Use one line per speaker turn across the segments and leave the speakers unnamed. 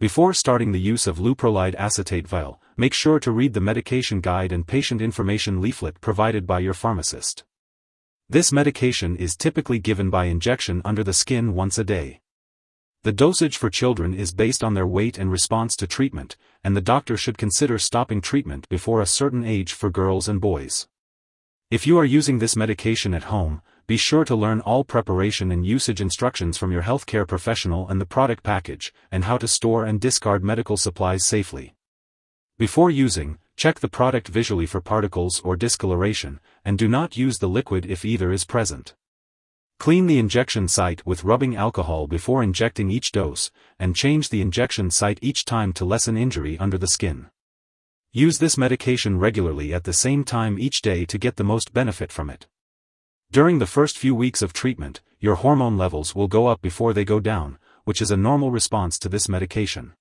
Before starting the use of Leuprolide Acetate Vial, make sure to read the medication guide and patient information leaflet provided by your pharmacist. This medication is typically given by injection under the skin once a day. The dosage for children is based on their weight and response to treatment, and the doctor should consider stopping treatment before a certain age for girls and boys. If you are using this medication at home, be sure to learn all preparation and usage instructions from your healthcare professional and the product package, and how to store and discard medical supplies safely. Before using, check the product visually for particles or discoloration, and do not use the liquid if either is present. Clean the injection site with rubbing alcohol before injecting each dose, and change the injection site each time to lessen injury under the skin. Use this medication regularly at the same time each day to get the most benefit from it. During the first few weeks of treatment, your hormone levels will go up before they go down, which is a normal response to this medication.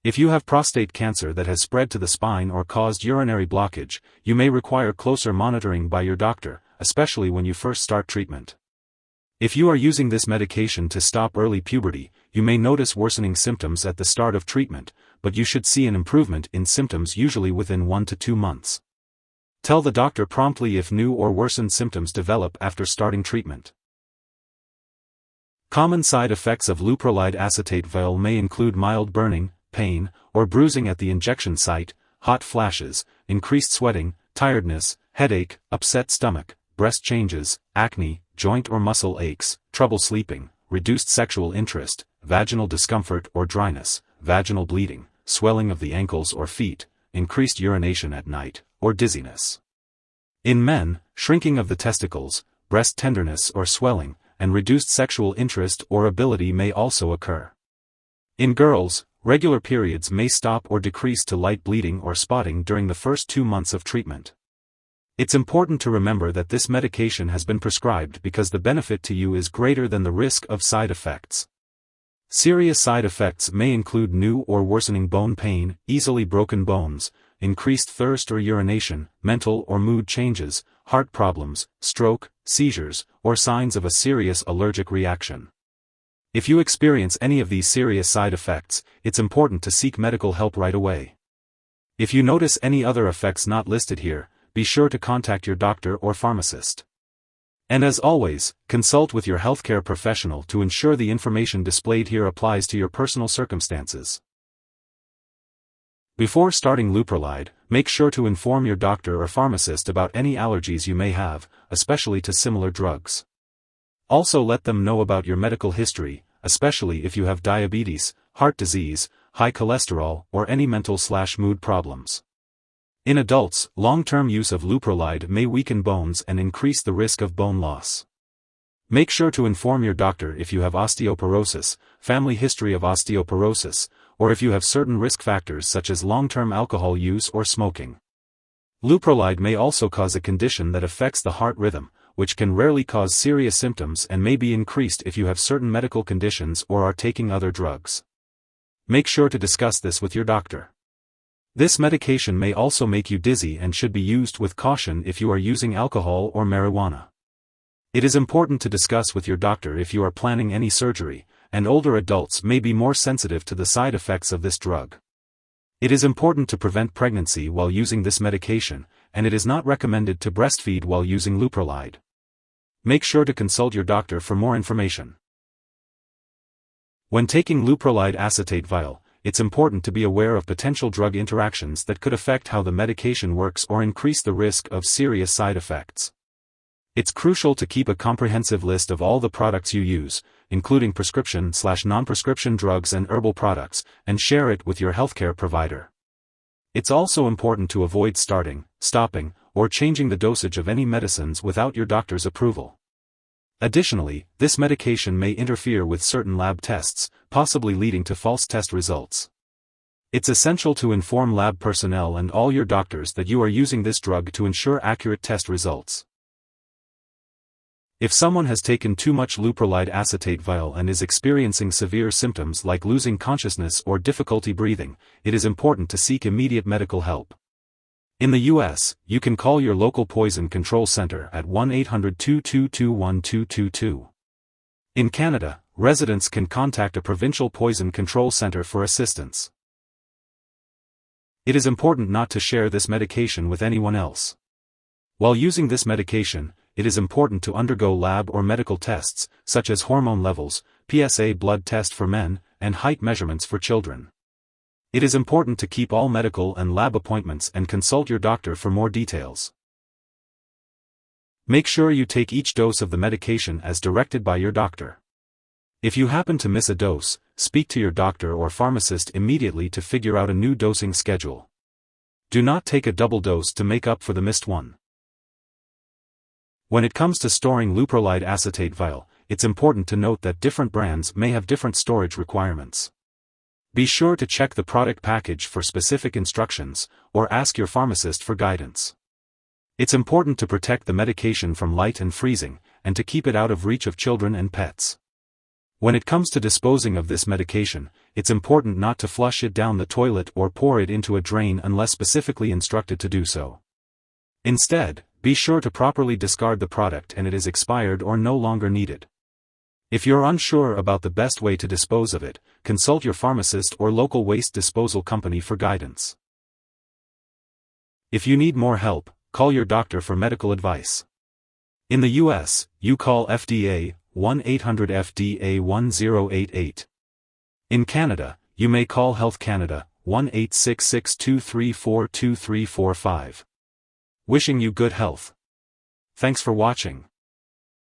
If you have prostate cancer that has spread to the spine or caused urinary blockage, you may require closer monitoring by your doctor, especially when you first start treatment. If you are using this medication to stop early puberty, you may notice worsening symptoms at the start of treatment, but you should see an improvement in symptoms usually within 1 to 2 months. Tell the doctor promptly if new or worsened symptoms develop after starting treatment. Common side effects of Leuprolide Acetate Vial may include mild burning, pain, or bruising at the injection site, hot flashes, increased sweating, tiredness, headache, upset stomach, breast changes, acne, joint or muscle aches, trouble sleeping, reduced sexual interest, vaginal discomfort or dryness, vaginal bleeding, swelling of the ankles or feet, increased urination at night, or dizziness. In men, shrinking of the testicles, breast tenderness or swelling, and reduced sexual interest or ability may also occur. In girls, regular periods may stop or decrease to light bleeding or spotting during the first 2 months of treatment. It's important to remember that this medication has been prescribed because the benefit to you is greater than the risk of side effects. Serious side effects may include new or worsening bone pain, easily broken bones, increased thirst or urination, mental or mood changes, heart problems, stroke, seizures, or signs of a serious allergic reaction. If you experience any of these serious side effects, it's important to seek medical help right away. If you notice any other effects not listed here, be sure to contact your doctor or pharmacist. And as always, consult with your healthcare professional to ensure the information displayed here applies to your personal circumstances. Before starting Leuprolide, make sure to inform your doctor or pharmacist about any allergies you may have, especially to similar drugs. Also let them know about your medical history, especially if you have diabetes, heart disease, high cholesterol, or any mental/mood problems. In adults, long-term use of Leuprolide may weaken bones and increase the risk of bone loss. Make sure to inform your doctor if you have osteoporosis, family history of osteoporosis, or if you have certain risk factors such as long-term alcohol use or smoking. Leuprolide may also cause a condition that affects the heart rhythm, which can rarely cause serious symptoms and may be increased if you have certain medical conditions or are taking other drugs. Make sure to discuss this with your doctor. This medication may also make you dizzy and should be used with caution if you are using alcohol or marijuana. It is important to discuss with your doctor if you are planning any surgery, and older adults may be more sensitive to the side effects of this drug. It is important to prevent pregnancy while using this medication, and it is not recommended to breastfeed while using Leuprolide. Make sure to consult your doctor for more information. When taking Leuprolide Acetate Vial, it's important to be aware of potential drug interactions that could affect how the medication works or increase the risk of serious side effects. It's crucial to keep a comprehensive list of all the products you use, including prescription/non-prescription drugs and herbal products, and share it with your healthcare provider. It's also important to avoid starting, stopping, or changing the dosage of any medicines without your doctor's approval. Additionally, this medication may interfere with certain lab tests, possibly leading to false test results. It's essential to inform lab personnel and all your doctors that you are using this drug to ensure accurate test results. If someone has taken too much Leuprolide Acetate Vial and is experiencing severe symptoms like losing consciousness or difficulty breathing, it is important to seek immediate medical help. In the U.S., you can call your local poison control center at 1-800-222-1222. In Canada, residents can contact a provincial poison control center for assistance. It is important not to share this medication with anyone else. While using this medication, it is important to undergo lab or medical tests, such as hormone levels, PSA blood test for men, and height measurements for children. It is important to keep all medical and lab appointments and consult your doctor for more details. Make sure you take each dose of the medication as directed by your doctor. If you happen to miss a dose, speak to your doctor or pharmacist immediately to figure out a new dosing schedule. Do not take a double dose to make up for the missed one. When it comes to storing Leuprolide Acetate Vial, it's important to note that different brands may have different storage requirements. Be sure to check the product package for specific instructions, or ask your pharmacist for guidance. It's important to protect the medication from light and freezing, and to keep it out of reach of children and pets. When it comes to disposing of this medication, it's important not to flush it down the toilet or pour it into a drain unless specifically instructed to do so. Instead, be sure to properly discard the product and it is expired or no longer needed. If you're unsure about the best way to dispose of it, consult your pharmacist or local waste disposal company for guidance. If you need more help, call your doctor for medical advice. In the US, you call FDA 1-800-FDA-1088. In Canada, you may call Health Canada 1-866-234-2345. Wishing you good health. Thanks for watching.